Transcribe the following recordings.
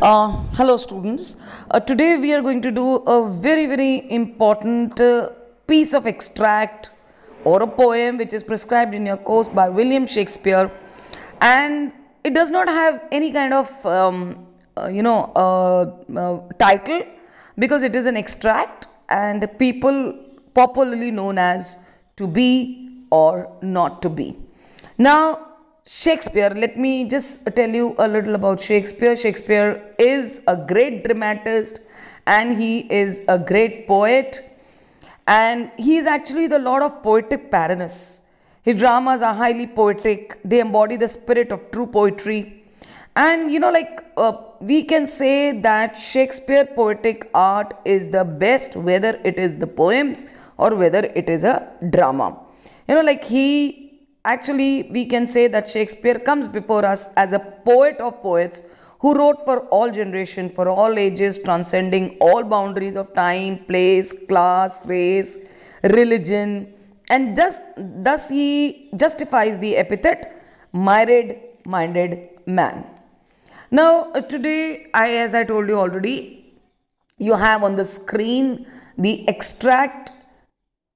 Hello students. Today we are going to do a very important piece of extract or a poem which is prescribed in your course by William Shakespeare, and it does not have any kind of title because it is an extract and people popularly known as to be or not to be. Now Shakespeare, let me just tell you a little about Shakespeare. Shakespeare is a great dramatist and he is a great poet, and he is actually the lord of poetic paradise. His dramas are highly poetic, they embody the spirit of true poetry. And we can say that Shakespeare poetic art is the best, whether it is the poems or whether it is a drama. Actually, we can say that Shakespeare comes before us as a poet of poets who wrote for all generations, for all ages, transcending all boundaries of time, place, class, race, religion, and thus he justifies the epithet myriad-minded man. Now, today, as I told you already, you have on the screen the extract,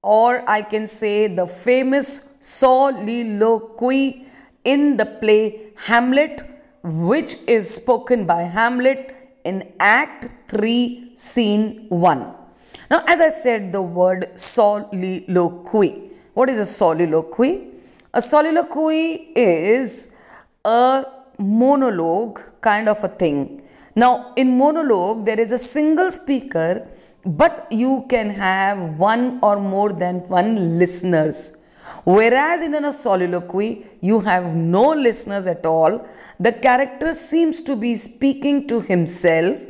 or I can say the famous soliloquy in the play Hamlet, which is spoken by Hamlet in Act 3, Scene 1. Now, as I said, the word soliloquy. What is a soliloquy? A soliloquy is a monologue kind of a thing. Now, in monologue, there is a single speaker, but you can have one or more than one listeners. Whereas in a soliloquy, you have no listeners at all. The character seems to be speaking to himself.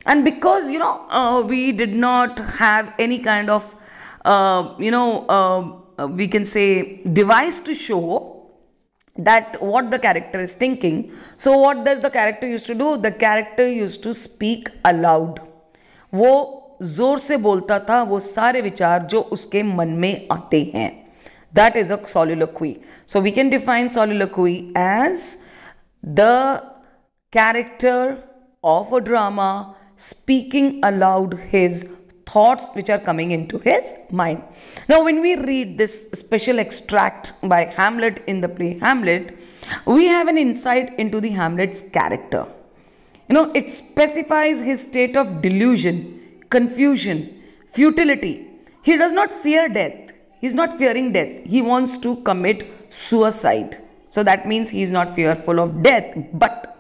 And because, we did not have any kind of, we can say device to show that what the character is thinking. So what does the character used to do? The character used to speak aloud. वो जोर से बोलता था वो सारे विचार जो उसके मन में आते हैं. That is a soliloquy. So we can define soliloquy as the character of a drama speaking aloud his thoughts which are coming into his mind. Now when we read this special extract by Hamlet in the play Hamlet, we have an insight into the Hamlet's character. It specifies his state of delusion, confusion, futility. He does not fear death. He is not fearing death. He wants to commit suicide. So that means he is not fearful of death, but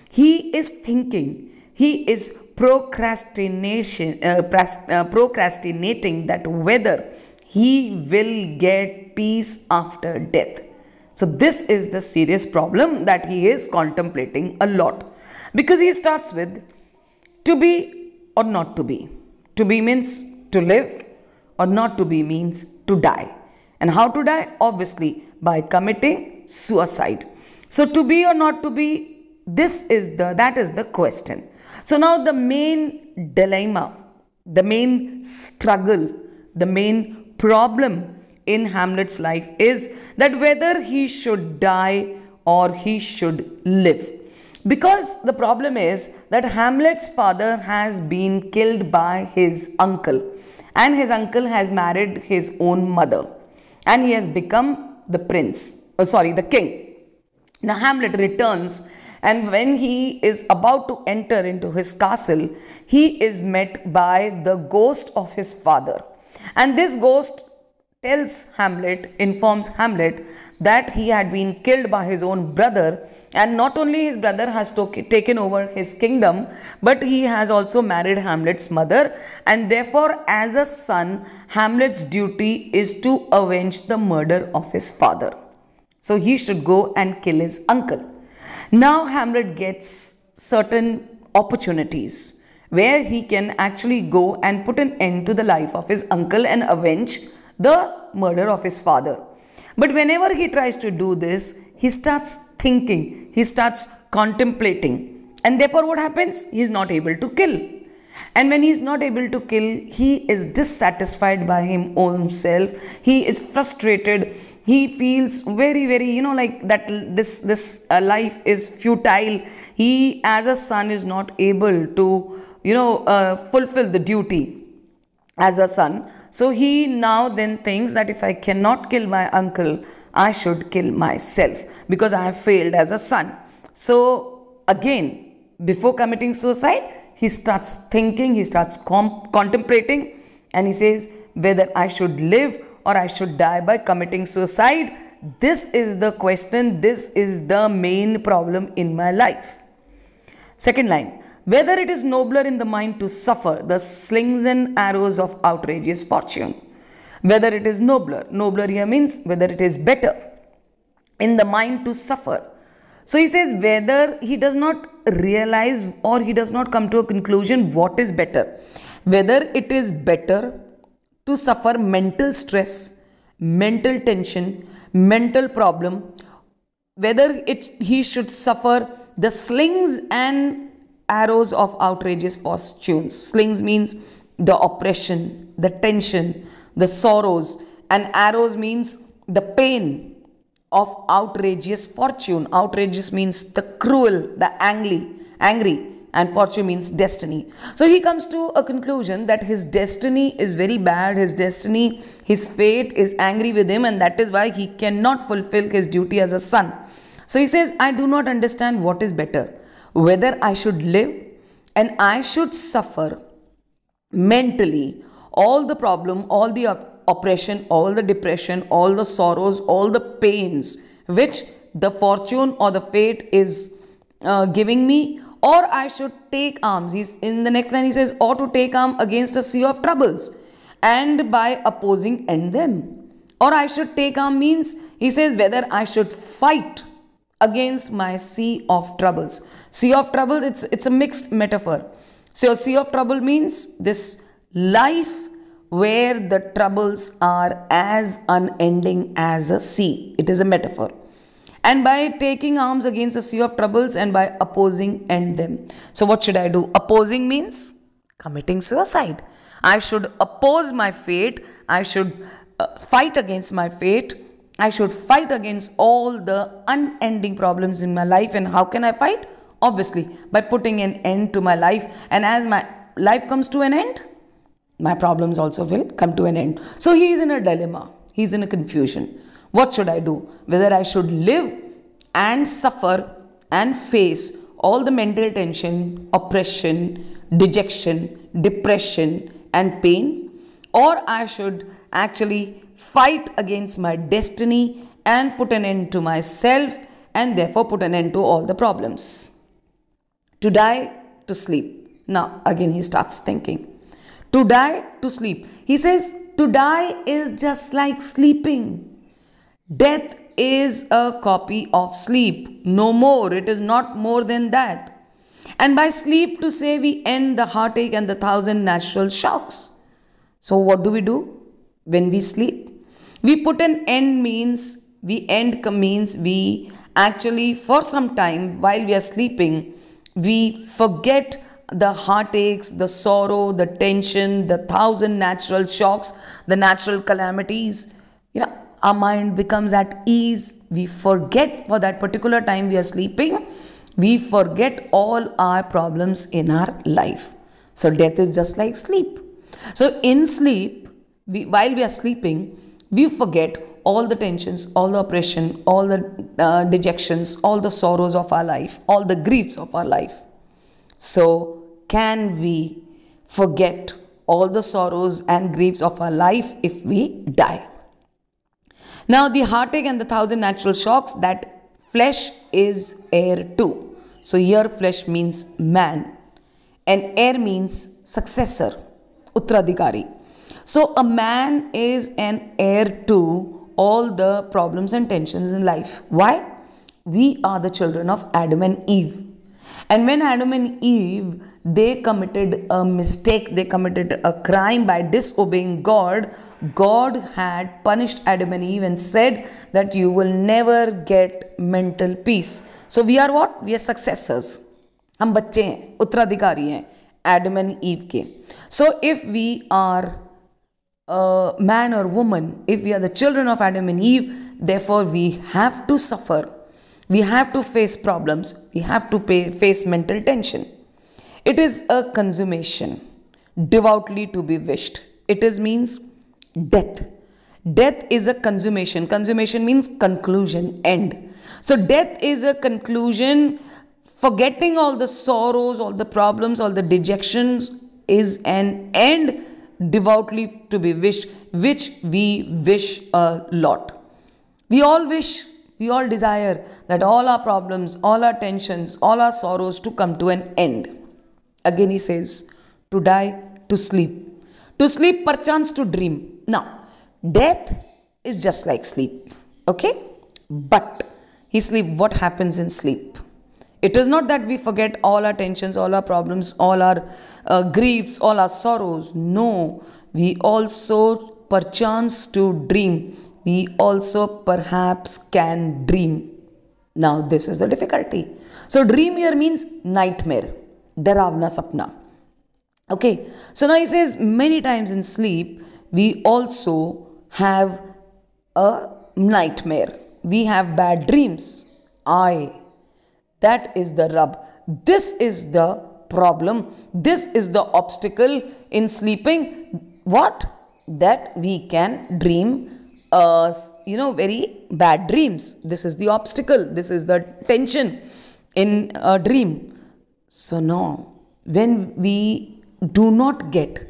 he is thinking. He is procrastinating that whether he will get peace after death. So this is the serious problem that he is contemplating a lot, because he starts with to be or not to be. To be means to live, or not to be means to die. And how to die? Obviously by committing suicide. So to be or not to be, that is the question. So now the main dilemma, the main struggle, the main problem in Hamlet's life is that whether he should die or he should live. Because the problem is that Hamlet's father has been killed by his uncle, and his uncle has married his own mother, and he has become the king. Now Hamlet returns, and when he is about to enter into his castle, he is met by the ghost of his father. And this ghost informs Hamlet that he had been killed by his own brother, and not only his brother has taken over his kingdom, but he has also married Hamlet's mother, and therefore as a son, Hamlet's duty is to avenge the murder of his father. So he should go and kill his uncle. Now Hamlet gets certain opportunities where he can actually go and put an end to the life of his uncle and avenge the murder of his father. But whenever he tries to do this, he starts thinking, he starts contemplating, and therefore what happens? He is not able to kill. And when he is not able to kill, he is dissatisfied by his own self. He is frustrated. He feels very, very, like that this life is futile. He as a son is not able to fulfill the duty as a son. So he now then thinks that if I cannot kill my uncle, I should kill myself because I have failed as a son. So again, before committing suicide, he starts thinking, he starts contemplating, and he says whether I should live or I should die by committing suicide. This is the question, this is the main problem in my life. Second line, whether it is nobler in the mind to suffer the slings and arrows of outrageous fortune. Whether it is nobler here means whether it is better in the mind to suffer. So he says whether he does not realize or he does not come to a conclusion what is better. Whether it is better to suffer mental stress, mental tension, mental problem, whether he should suffer the slings and arrows of outrageous fortunes. Slings means the oppression, the tension, the sorrows, and arrows means the pain of outrageous fortune. Outrageous means the cruel, the angry, and fortune means destiny. So he comes to a conclusion that his destiny is very bad, his destiny, his fate is angry with him, and that is why he cannot fulfill his duty as a son. So he says, I do not understand what is better, whether I should live and I should suffer mentally all the problem, all the oppression, all the depression, all the sorrows, all the pains which the fortune or the fate is giving me, or I should take arms. He's in the next line, he says, or to take arm against a sea of troubles and by opposing end them. Or I should take arm means, he says, whether I should fight against my sea of troubles. Sea of troubles, it's a mixed metaphor. So sea of trouble means this life where the troubles are as unending as a sea. It is a metaphor. And by taking arms against a sea of troubles and by opposing end them. So what should I do? Opposing means committing suicide. I should oppose my fate. I should fight against my fate. I should fight against all the unending problems in my life. And how can I fight? Obviously, by putting an end to my life. And as my life comes to an end, my problems also will come to an end. So he is in a dilemma. He is in a confusion. What should I do? Whether I should live and suffer and face all the mental tension, oppression, dejection, depression and pain, or I should actually fight against my destiny and put an end to myself and therefore put an end to all the problems. To die, to sleep. Now again he starts thinking. To die, to sleep. He says to die is just like sleeping. Death is a copy of sleep. No more. It is not more than that. And by sleep to say we end the heartache and the 1,000 natural shocks. So what do? When we sleep? We put an end means, we end means we actually for some time while we are sleeping, we forget the heartaches, the sorrow, the tension, the 1,000 natural shocks, the natural calamities. Our mind becomes at ease. We forget for that particular time we are sleeping. We forget all our problems in our life. So death is just like sleep. So in sleep, while we are sleeping, we forget all the tensions, all the oppression, all the dejections, all the sorrows of our life, all the griefs of our life. So can we forget all the sorrows and griefs of our life if we die? Now the heartache and the 1,000 natural shocks, that flesh is heir to. So here flesh means man and heir means successor, uttradhikari. So a man is an heir to all the problems and tensions in life. Why? We are the children of Adam and Eve. And when Adam and Eve, they committed a mistake, they committed a crime by disobeying God, God had punished Adam and Eve and said that you will never get mental peace. So we are what? We are successors. हम बच्चे हैं, उत्तराधिकारी हैं, Adam and Eve के. So if we are man or woman, if we are the children of Adam and Eve, therefore we have to suffer. We have to face problems. We have to face mental tension. It is a consummation, devoutly to be wished. It is means death. Death is a consummation. Consummation means conclusion, end. So death is a conclusion. Forgetting all the sorrows, all the problems, all the dejections is an end devoutly to be wished, which we wish a lot. We all wish, we all desire that all our problems, all our tensions, all our sorrows to come to an end. Again he says, to die, to sleep. To sleep, perchance to dream. Now, death is just like sleep. Okay? But he sleep, what happens in sleep? It is not that we forget all our tensions, all our problems, all our griefs, all our sorrows. No, we also perchance to dream. We also perhaps can dream. Now this is the difficulty. So dream here means nightmare. Daravna sapna. Okay. So now he says many times in sleep, we also have a nightmare. We have bad dreams. That is the rub. This is the problem. This is the obstacle in sleeping. What? That we can dream, very bad dreams. This is the obstacle. This is the tension in a dream. So now, when we do not get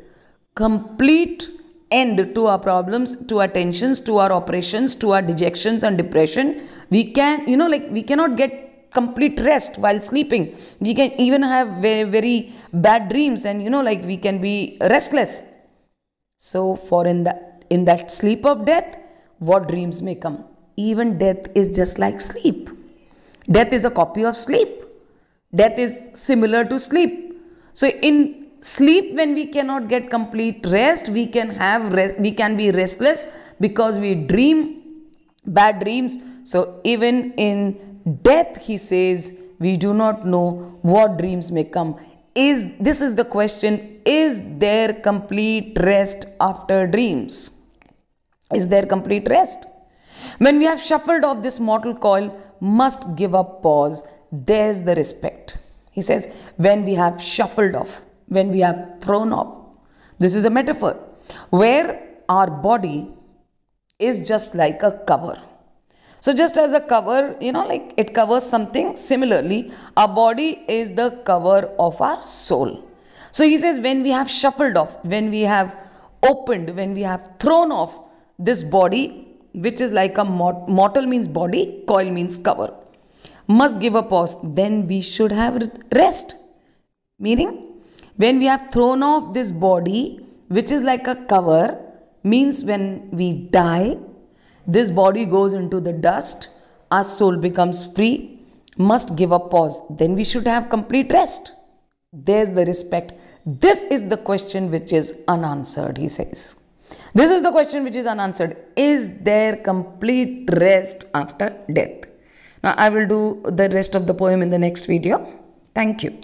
complete end to our problems, to our tensions, to our oppressions, to our dejections and depression, we can, we cannot get complete rest while sleeping. We can even have very, very bad dreams and, we can be restless. So for in that sleep of death, what dreams may come? Even death is just like sleep. Death is a copy of sleep. Death is similar to sleep. So in sleep, when we cannot get complete rest, we can be restless because we dream bad dreams. So even in death, he says, we do not know what dreams may come. This is the question, is there complete rest after dreams? Is there complete rest? When we have shuffled off this mortal coil, must give up pause. There's the respect. He says, when we have shuffled off, when we have thrown off. This is a metaphor where our body is just like a cover. So just as a cover, it covers something, similarly, our body is the cover of our soul. So he says, when we have shuffled off, when we have opened, when we have thrown off this body, which is like a mortal means body, coil means cover, must give a pause, then we should have rest. Meaning, when we have thrown off this body, which is like a cover, means when we die, this body goes into the dust, our soul becomes free, must give a pause. Then we should have complete rest. There's the respect. This is the question which is unanswered, he says. This is the question which is unanswered. Is there complete rest after death? Now I will do the rest of the poem in the next video. Thank you.